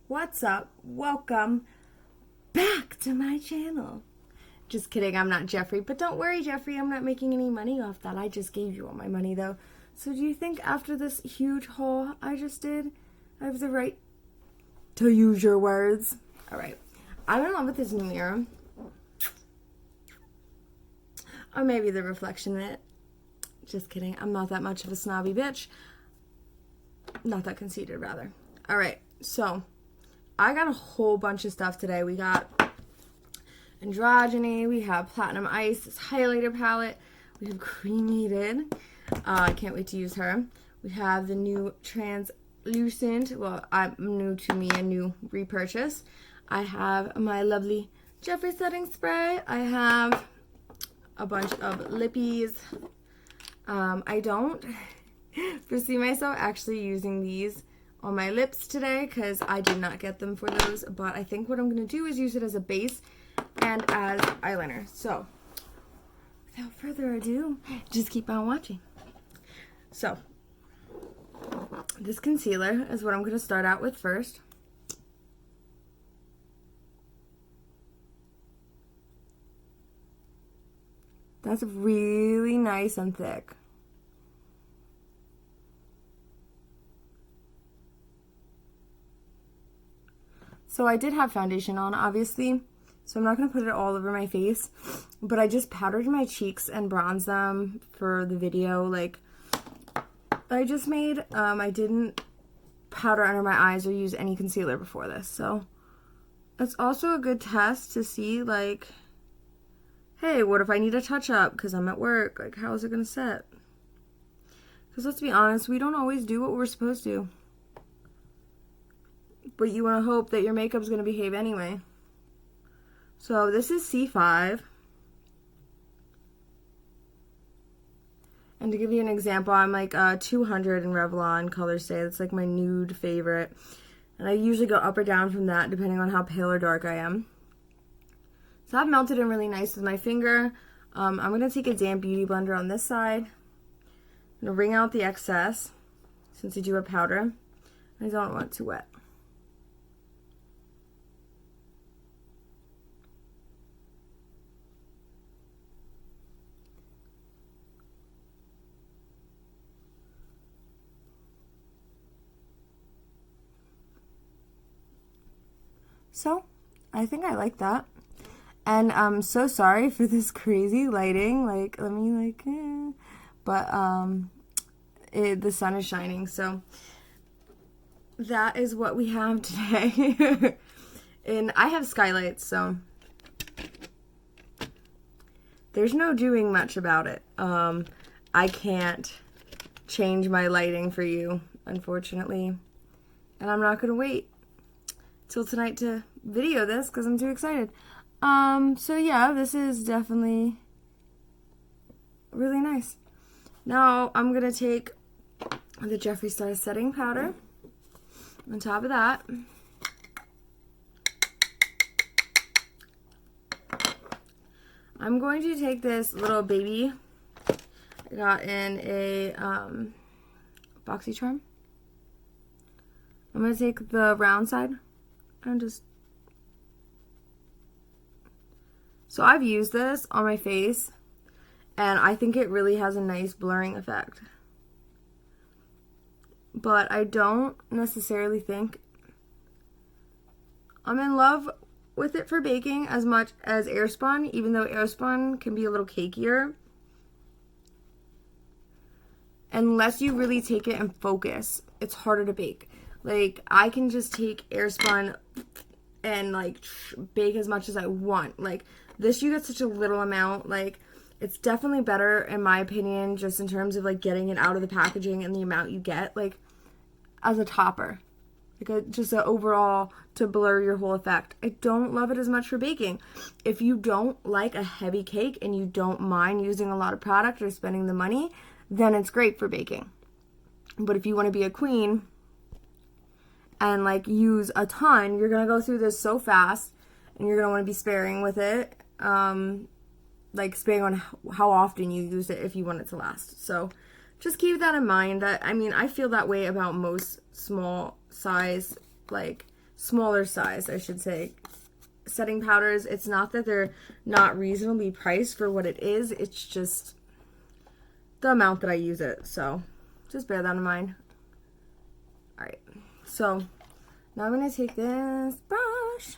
What's up? Welcome back to my channel. Just kidding, I'm not Jeffree, but don't worry, Jeffree, I'm not making any money off that. I just gave you all my money, though. So do you think after this huge haul I just did, I have the right to use your words? Alright, I'm in love with this new mirror. Or maybe the reflection in it. Just kidding, I'm not that much of a snobby bitch. Not that conceited, rather. Alright, so I got a whole bunch of stuff today. We got androgyny, we have platinum ice, this highlighter palette, we have cremated. I can't wait to use her. We have the new translucent, well, new to me, a new repurchase. I have my lovely Jeffree setting spray. I have a bunch of lippies. I don't foresee myself actually using these on my lips today because I did not get them for those, but I think what I'm going to do is use it as a base and as eyeliner. So without further ado, just keep on watching. So this concealer is what I'm going to start out with first. That's really nice and thick. So I did have foundation on, obviously, so I'm not going to put it all over my face, but I just powdered my cheeks and bronzed them for the video, like I just made. I didn't powder under my eyes or use any concealer before this, so it's also a good test to see, like, hey, what if I need a touch-up because I'm at work? Like, how is it going to set? Because let's be honest, we don't always do what we're supposed to. But you want to hope that your makeup's going to behave anyway. So this is C5. And to give you an example, I'm like 200 in Revlon Color Stay. That's like my nude favorite. And I usually go up or down from that depending on how pale or dark I am. So I've melted in really nice with my finger. I'm going to take a damp beauty blender on this side. I'm going to wring out the excess since I do a powder. I don't want it too wet. So, I think I like that. And I'm so sorry for this crazy lighting. Like, let me, like, But, the sun is shining, so that is what we have today. And I have skylights, so there's no doing much about it. I can't change my lighting for you, unfortunately. And I'm not going to wait till tonight to video this because I'm too excited. So yeah, this is definitely really nice. Now I'm going to take the Jeffree Star setting powder on top of that. I'm going to take this little baby I got in a BoxyCharm. I'm going to take the round side and just... So I've used this on my face, and I think it really has a nice blurring effect. But I don't necessarily think I'm in love with it for baking as much as Airspun, even though Airspun can be a little cakier. Unless you really take it and focus, it's harder to bake. Like, I can just take Airspun and, like, bake as much as I want. Like, this you get such a little amount. Like, it's definitely better, in my opinion, just in terms of, like, getting it out of the packaging and the amount you get, like, as a topper. Like, just an overall to blur your whole effect. I don't love it as much for baking. If you don't like a heavy cake and you don't mind using a lot of product or spending the money, then it's great for baking. But if you want to be a queen and, like, use a ton, you're going to go through this so fast, and you're going to want to be sparing with it. Like, sparing on how often you use it if you want it to last. So just keep that in mind. That, I mean, I feel that way about most small size, like, smaller size, I should say, setting powders. It's not that they're not reasonably priced for what it is. It's just the amount that I use it. So just bear that in mind. All right. So now I'm going to take this brush.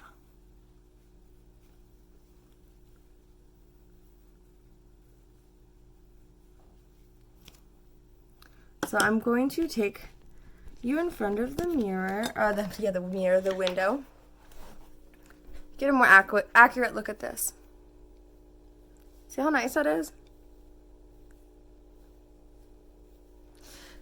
So I'm going to take you in front of the mirror, or the window. Get a more accurate look at this. See how nice that is?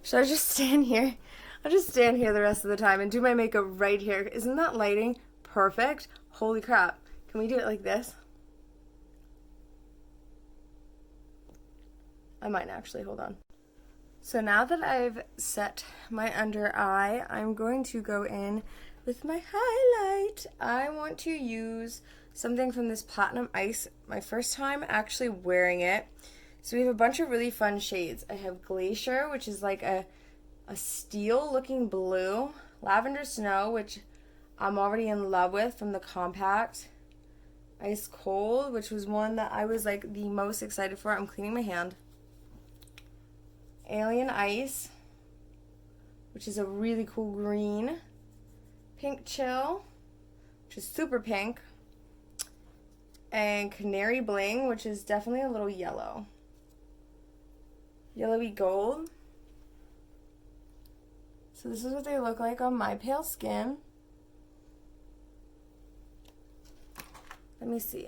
Should I just stand here? I'll just stand here the rest of the time and do my makeup right here. Isn't that lighting perfect? Holy crap. Can we do it like this? I might actually, hold on. So now that I've set my under eye, I'm going to go in with my highlight. I want to use something from this Platinum Ice, my first time actually wearing it. So we have a bunch of really fun shades. I have Glacier, which is like a steel looking blue. Lavender Snow, which I'm already in love with from the compact. Ice Cold, which was one that I was like the most excited for. I'm cleaning my hand. Alien Ice, which is a really cool green. Pink Chill, which is super pink. And Canary Bling, which is definitely a little yellow. Yellowy gold. So this is what they look like on my pale skin. Let me see.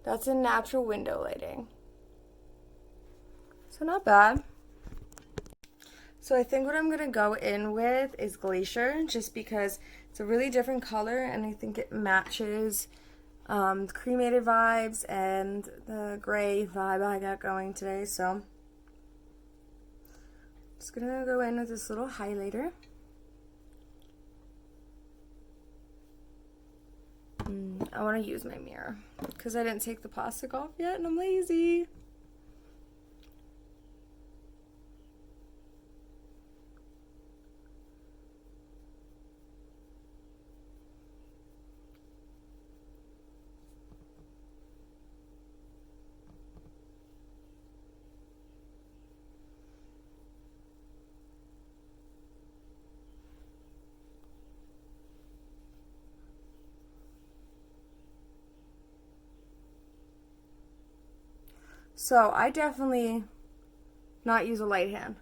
That's in natural window lighting. So not bad. So I think what I'm going to go in with is Glacier, just because it's a really different color and I think it matches the cremated vibes and the gray vibe I got going today. So I'm just going to go in with this little highlighter. I want to use my mirror because I didn't take the plastic off yet and I'm lazy. So I definitely not use a light hand.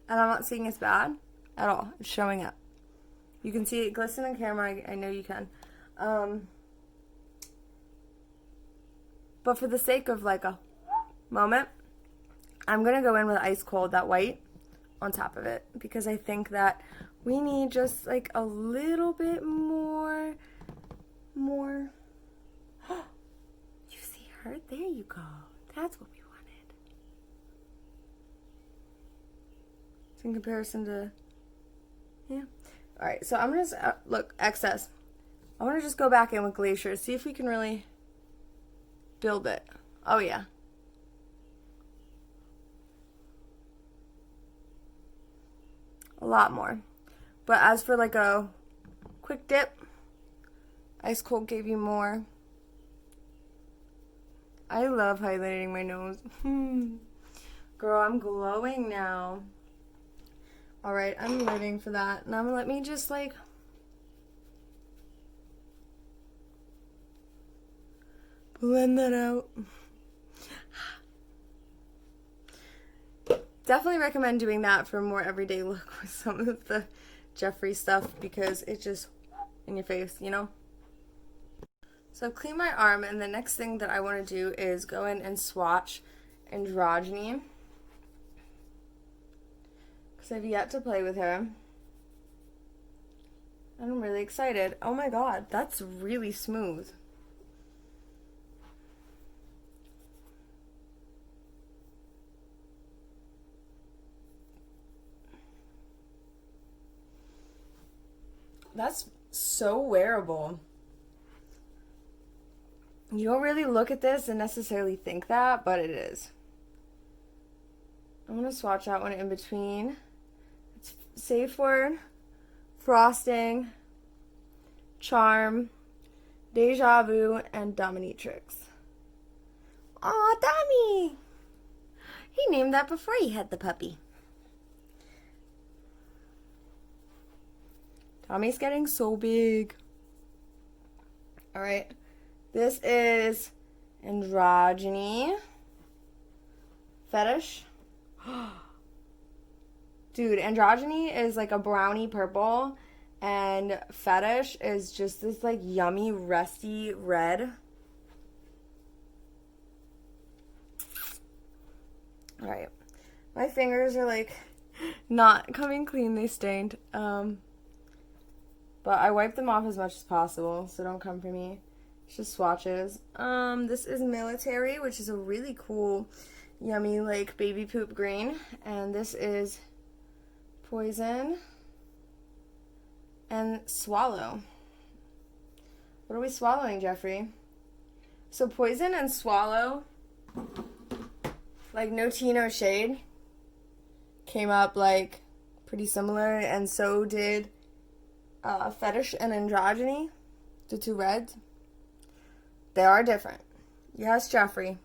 And I'm not saying it's bad at all. It's showing up. You can see it glisten on camera. I know you can. But for the sake of like a moment, I'm going to go in with Ice Cold, that white, on top of it. Because I think that we need just like a little bit more. You see her? There you go. That's what we wanted. So in comparison to, yeah. Alright, so I'm going to, look, excess. I want to just go back in with Glacier, see if we can really build it. Oh, yeah. A lot more. But as for like a quick dip, Ice Cold gave you more. I love highlighting my nose. Girl, I'm glowing now. Alright, I'm waiting for that. Now let me just like blend that out. Definitely recommend doing that for a more everyday look with some of the Jeffree stuff because it just in your face, you know? So I've cleaned my arm, and the next thing that I want to do is go in and swatch Androgyny because I've yet to play with her. And I'm really excited. Oh my god, that's really smooth. That's so wearable. You don't really look at this and necessarily think that, but it is. I'm going to swatch out one in between. It's safe word, frosting, charm, deja vu, and dominatrix. Aw, Tommy! He named that before he had the puppy. Tommy's getting so big. Alright, this is androgyny. Fetish. Dude, androgyny is like a brownie purple, and fetish is just this like yummy, rusty red. Alright, my fingers are like not coming clean, they stained. But I wipe them off as much as possible, so don't come for me. It's just swatches. This is military, which is a really cool, yummy, like, baby poop green. And this is poison and swallow. What are we swallowing, Jeffree? So poison and swallow, like, no tea, no shade, came up, like, pretty similar. And so did fetish and androgyny, the two reds. They are different. Yes, Jeffree,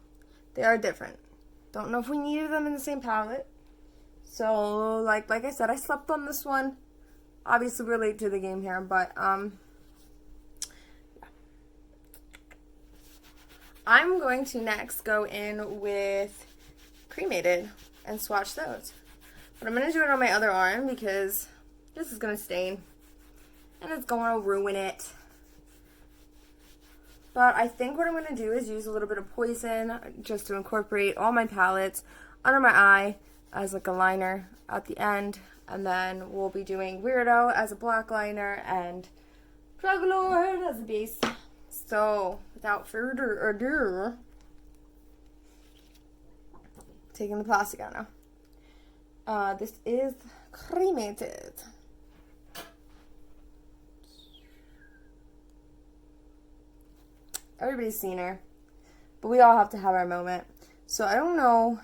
they are different. Don't know if we needed them in the same palette. So, like I said, I slept on this one. Obviously, we're late to the game here, but, yeah. I'm going to next go in with Cremated and swatch those. But I'm going to do it on my other arm because this is going to stain. And it's going to ruin it. But I think what I'm going to do is use a little bit of poison just to incorporate all my palettes under my eye as like a liner at the end. And then we'll be doing Weirdo as a black liner and Drug Lord as a base. So without further ado, taking the plastic out now. This is Cremated. Everybody's seen her, but we all have to have our moment. So I don't know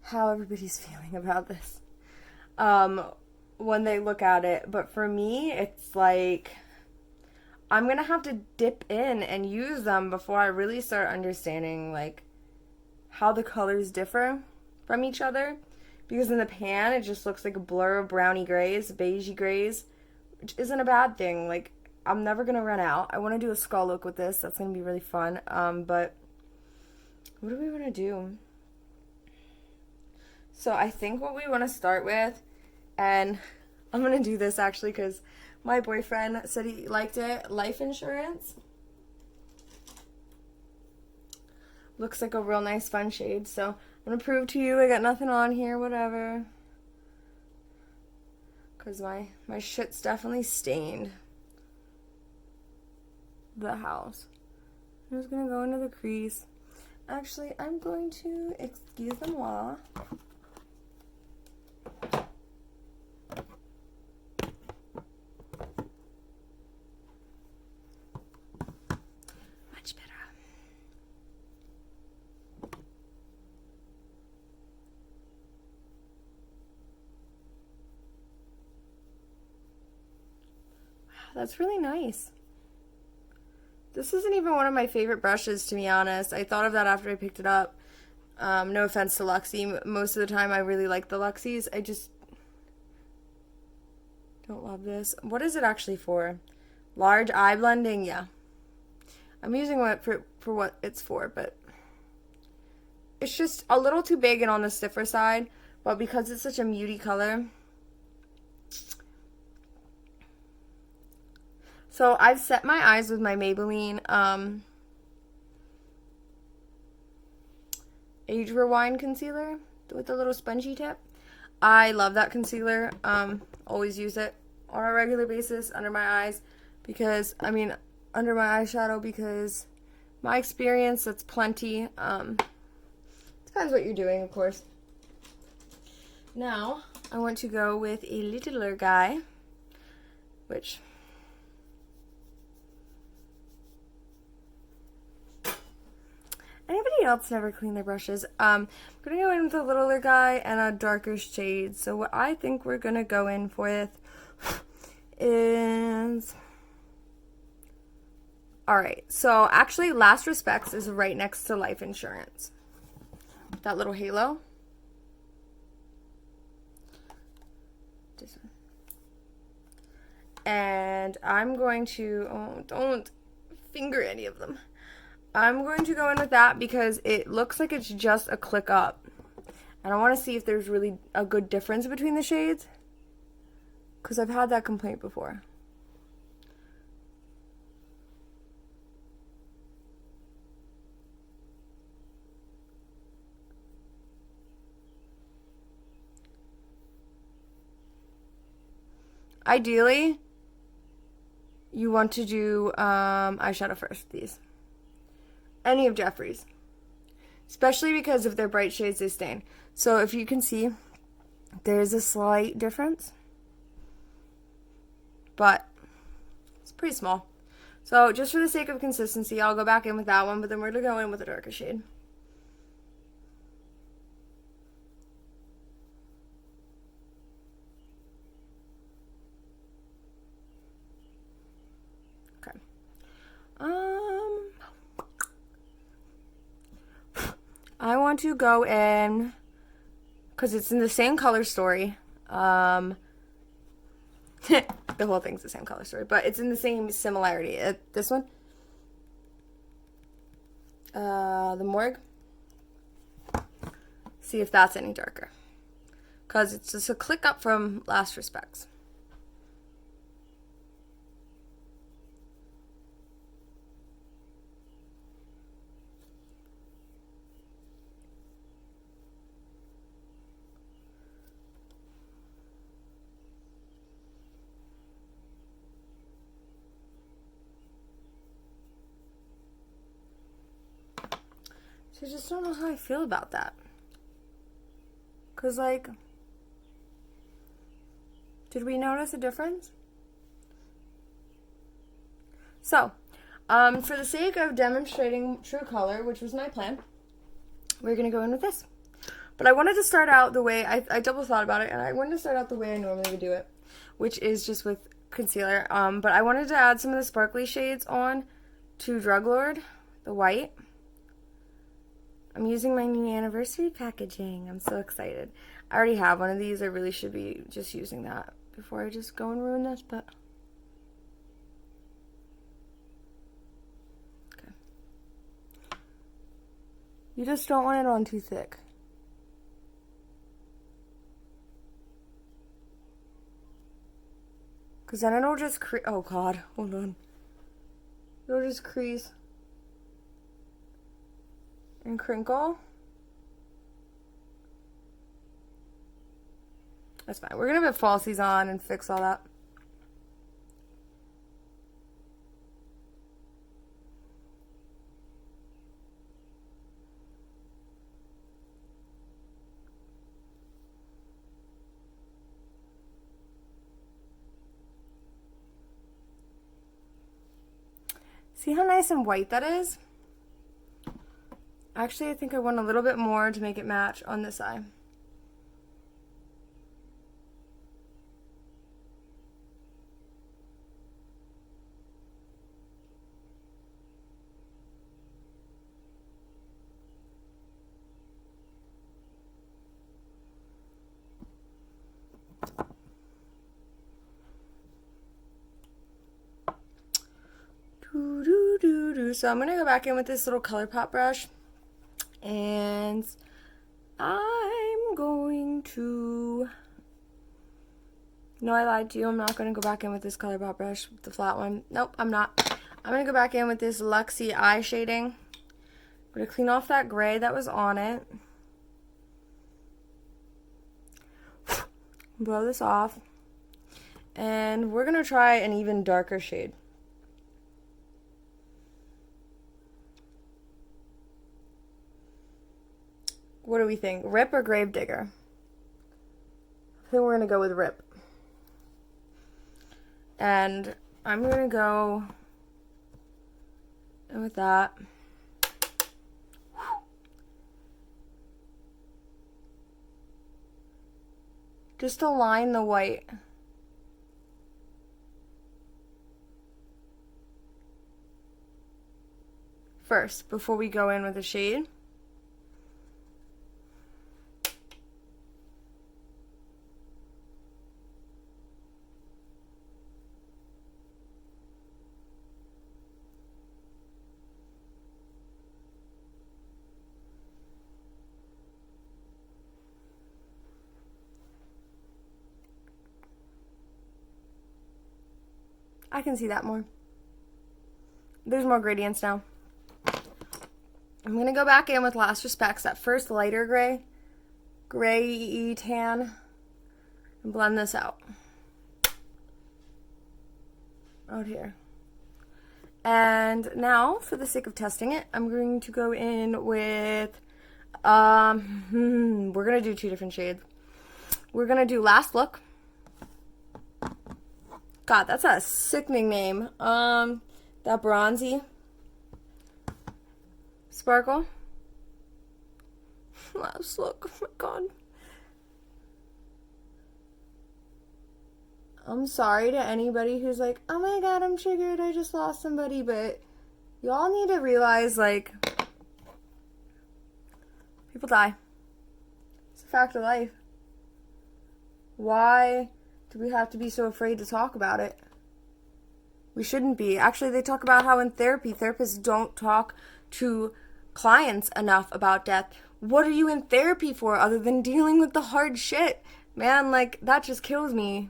how everybody's feeling about this when they look at it, but for me, it's like I'm gonna have to dip in and use them before I really start understanding like how the colors differ from each other. Because in the pan, it just looks like a blur of brownie grays, beigey grays, which isn't a bad thing. Like, I'm never going to run out. I want to do a skull look with this. That's going to be really fun. But what do we want to do? So I think what we want to start with, and I'm going to do this actually because my boyfriend said he liked it, life insurance. Looks like a real nice fun shade. So I'm going to prove to you I got nothing on here, whatever. Because my shit's definitely stained the house. I'm just going to go into the crease. Actually, I'm going to, excuse-moi. Much better. Wow, that's really nice. This isn't even one of my favorite brushes, to be honest. I thought of that after I picked it up. No offense to Luxie. Most of the time, I really like the Luxies. I just don't love this. What is it actually for? Large eye blending? Yeah. I'm using it for what it's for, but it's just a little too big and on the stiffer side. But because it's such a muty color. So I've set my eyes with my Maybelline Age Rewind concealer with a little spongy tip. I love that concealer. Always use it on a regular basis under my eyes because, under my eyeshadow because my experience, that's plenty. Depends what you're doing, of course. Now, I want to go with a littler guy, which... Anybody else never clean their brushes. I'm gonna go in with a littler guy and a darker shade. So what I think we're gonna go in with is, alright, so actually Last Respects is right next to Life Insurance. That little halo. This one. And I'm going to, oh, don't finger any of them. I'm going to go in with that because it looks like it's just a click up. And I want to see if there's really a good difference between the shades, because I've had that complaint before. Ideally, you want to do eyeshadow first, these. Any of Jeffree's. Especially because if they're bright shades, they stain. So if you can see, there's a slight difference. But it's pretty small. So just for the sake of consistency, I'll go back in with that one, but then we're going to go in with a darker shade. Okay. I want to go in, because it's in the same color story. The whole thing's the same color story, but it's in the same similarity. This one, the Morgue. See if that's any darker, because it's just a click up from Last Respects. I just don't know how I feel about that. Because, like, did we notice a difference? So, for the sake of demonstrating true color, which was my plan, we're going to go in with this. But I wanted to start out the way, I double thought about it, and I wanted to start out the way I normally would do it, which is just with concealer. But I wanted to add some of the sparkly shades on to Drug Lord, the white. I'm using my new anniversary packaging. I'm so excited. I already have one of these. I really should be just using that before I just go and ruin this, but okay. You just don't want it on too thick. Because then it'll just oh god, hold on. It'll just crease and crinkle. That's fine. We're going to put falsies on and fix all that. See how nice and white that is? Actually, I think I want a little bit more to make it match on this eye. So I'm going to go back in with this little ColourPop brush. And I'm going to, no, I lied to you. I'm not going to go back in with this ColourPop brush, the flat one. Nope, I'm not. I'm going to go back in with this Luxie eye shading. I'm going to clean off that gray that was on it. Blow this off. And we're going to try an even darker shade. What do we think? Rip or Gravedigger? I think we're going to go with Rip. And I'm going to go in with that. just to line the white. First, before we go in with the shade. I can see that more. There's more gradients now. I'm going to go back in with Last Respects, that first lighter gray tan, and blend this out here. And now, for the sake of testing it, I'm going to go in with, we're going to do 2 different shades. We're going to do Last Look. God, that's a sickening name. That bronzy sparkle. Last Look. Oh my god. I'm sorry to anybody who's like, oh my god, I'm triggered, I just lost somebody, but y'all need to realize, like, people die. It's a fact of life. Why do we have to be so afraid to talk about it? We shouldn't be. Actually, they talk about how in therapy, therapists don't talk to clients enough about death. What are you in therapy for other than dealing with the hard shit? Man, like, that just kills me.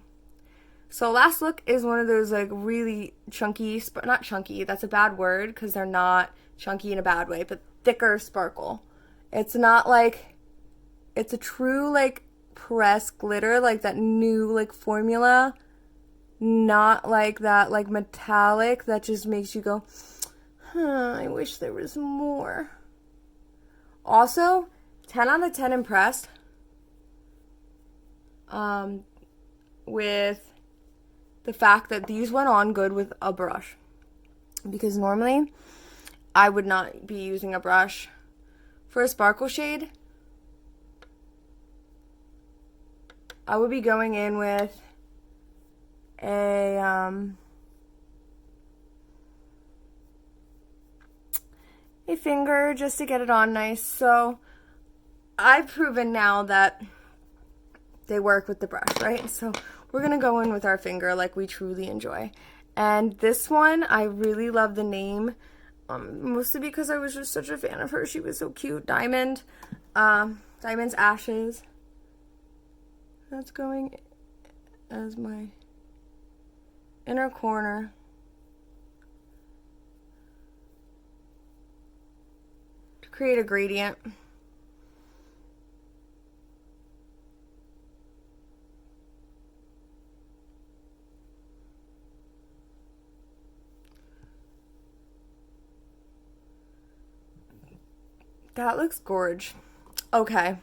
So Last Look is one of those, like, really chunky, not chunky, that's a bad word, because they're not chunky in a bad way, but thicker sparkle. It's not like, it's a true, like, press glitter, like that new, like, formula, not like that, like, metallic that just makes you go, I wish there was more. Also, 10 out of 10 impressed with the fact that these went on good with a brush, because normally I would not be using a brush for a sparkle shade. I would be going in with a finger just to get it on nice. So I've proven now that they work with the brush, right? So we're gonna go in with our finger like we truly enjoy. And this one, I really love the name, mostly because I was just such a fan of her. She was so cute. Diamond's Ashes. That's going as my inner corner. To create a gradient. That looks gorge. Okay.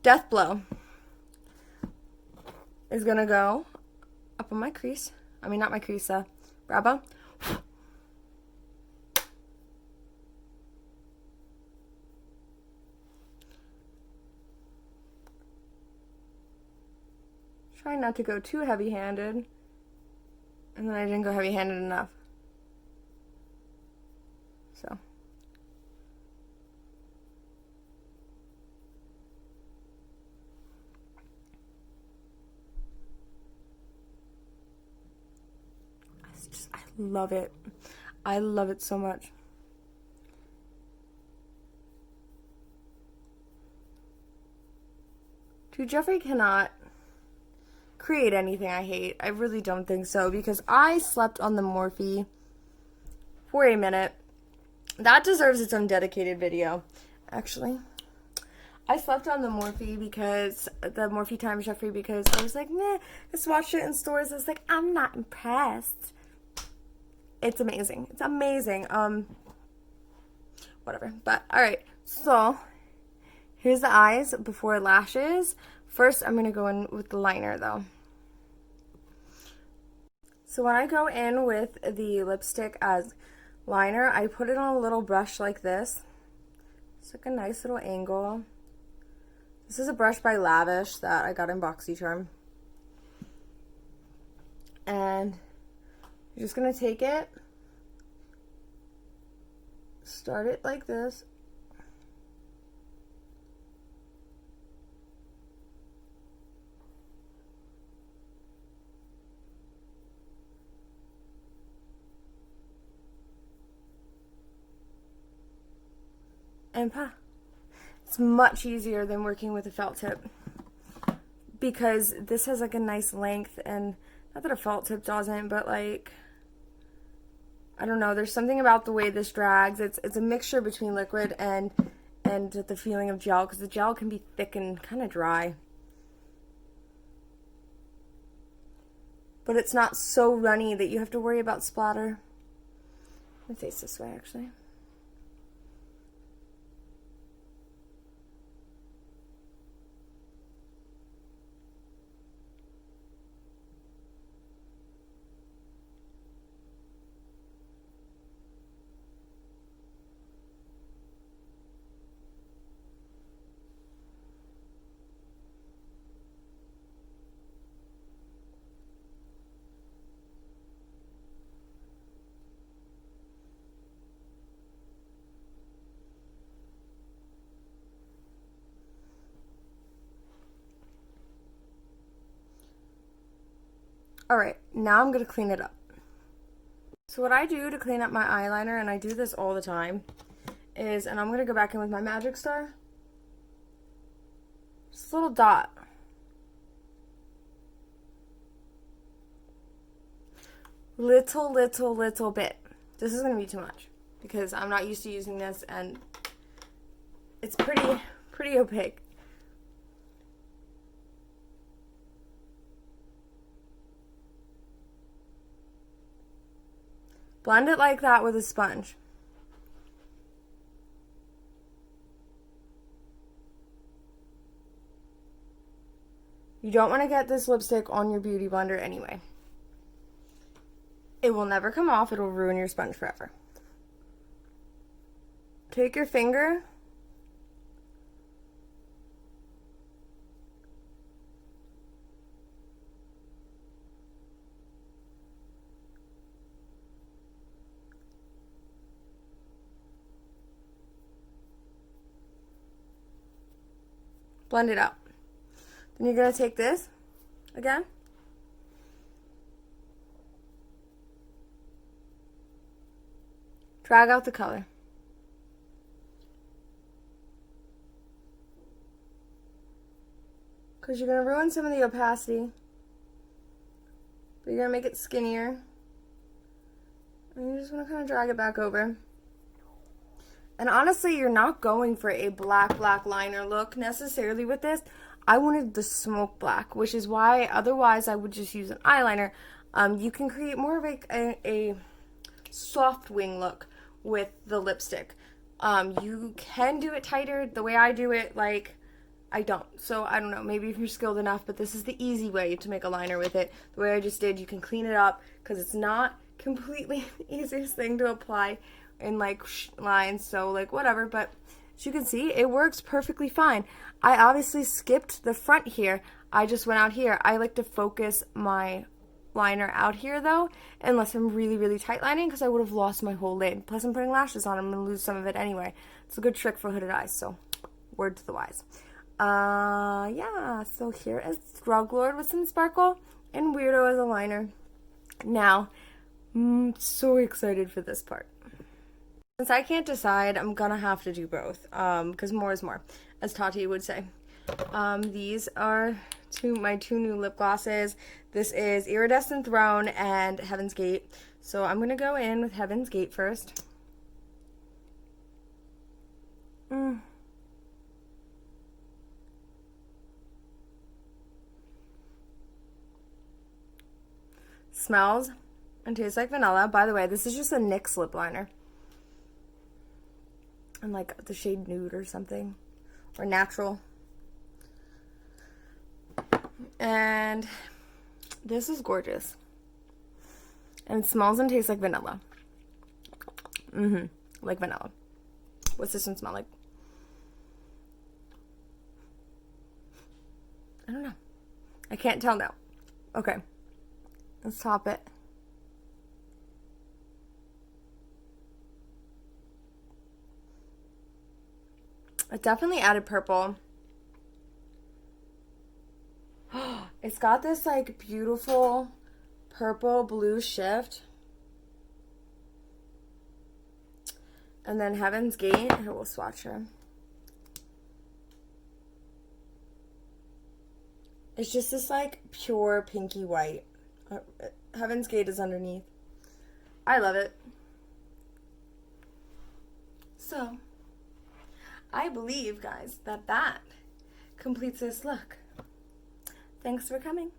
Death Blow is gonna go up on my crease. I mean, not my crease, brow bone. Try not to go too heavy-handed. And then I didn't go heavy-handed enough. So. I love it. I love it so much. Dude, Jeffree cannot create anything I hate. I really don't think so, because I slept on the Morphe for a minute. That deserves its own dedicated video, actually. I slept on the Morphe because, the Morphe Times Jeffree, because I was like, meh, just watched it in stores. I was like, I'm not impressed. It's amazing. It's amazing. Whatever. But, alright. So, here's the eyes before lashes. First, I'm going to go in with the liner, though. So, when I go in with the lipstick as liner, I put it on a little brush like this. It's like a nice little angle. This is a brush by Lavish that I got in BoxyCharm. And you're just going to take it, start it like this. And pa. It's much easier than working with a felt tip because this has like a nice length, and not that a felt tip doesn't, but like, I don't know, there's something about the way this drags. It's a mixture between liquid and the feeling of gel, because the gel can be thick and kind of dry. But it's not so runny that you have to worry about splatter. Let me face this way actually. Alright, now I'm going to clean it up. So what I do to clean up my eyeliner, and I do this all the time, is, and I'm going to go back in with my Magic Star, just a little dot. Little bit. This is going to be too much because I'm not used to using this, and it's pretty opaque. Blend it like that with a sponge. You don't want to get this lipstick on your beauty blender anyway. It will never come off. It'll ruin your sponge forever. Take your finger, blend it out. Then you're going to take this again. Drag out the color. Because you're going to ruin some of the opacity. But you're going to make it skinnier. And you just want to kind of drag it back over. And honestly, you're not going for a black liner look necessarily with this. I wanted the smoke black, which is why otherwise I would just use an eyeliner. You can create more of a soft wing look with the lipstick. You can do it tighter. The way I do it, like, I don't. So I don't know, maybe if you're skilled enough, but this is the easy way to make a liner with it. The way I just did, you can clean it up because it's not completely the easiest thing to apply in like lines, so like whatever, but as you can see, it works perfectly fine. I obviously skipped the front here. I just went out here. I like to focus my liner out here though, unless I'm really tight lining, because I would have lost my whole lid. Plus I'm putting lashes on, I'm going to lose some of it anyway. It's a good trick for hooded eyes, so word to the wise. Yeah, so here is Drug Lord with some sparkle and Weirdo as a liner. Now, I'm so excited for this part. Since I can't decide, I'm gonna have to do both, because more is more, as Tati would say. These are my two new lip glosses. This is Iridescent Throne and Heaven's Gate. So I'm gonna go in with Heaven's Gate first. Smells and tastes like vanilla. By the way, this is just a NYX lip liner. And like the shade Nude or something. Or Natural. And this is gorgeous. And it smells and tastes like vanilla. Like vanilla. What's this one smell like? I don't know. I can't tell now. Okay. Let's top it. It definitely added purple. It's got this like beautiful purple blue shift. And then Heaven's Gate. I will swatch her. It's just this like pure pinky white. Heaven's Gate is underneath. I love it. So, I believe, guys, that completes this look. Thanks for coming.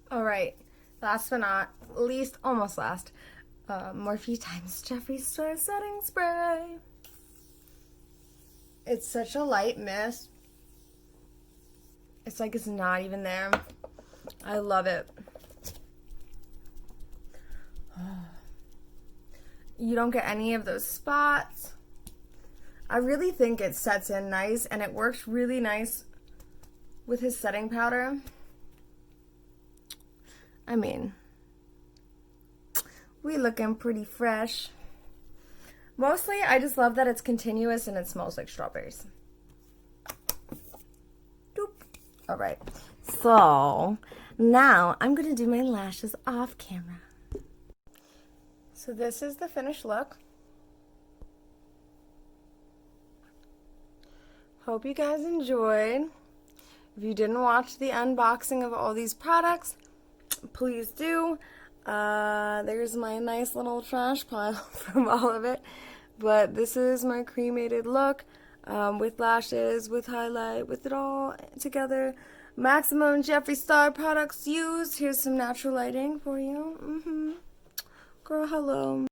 All right, last but not least, almost last, Morphe times Jeffree Star Setting Spray. It's such a light mist. It's like it's not even there. I love it. You don't get any of those spots. I really think it sets in nice, and it works really nice with his setting powder. I mean, we looking pretty fresh. Mostly, I just love that it's continuous and it smells like strawberries. Doop. All right. So, now I'm going to do my lashes off camera. So this is the finished look. Hope you guys enjoyed. If you didn't watch the unboxing of all these products, please do. There's my nice little trash pile from all of it. But this is my cremated look with lashes, with highlight, with it all together. Maximum Jeffree Star products used. Here's some natural lighting for you. Girl, hello.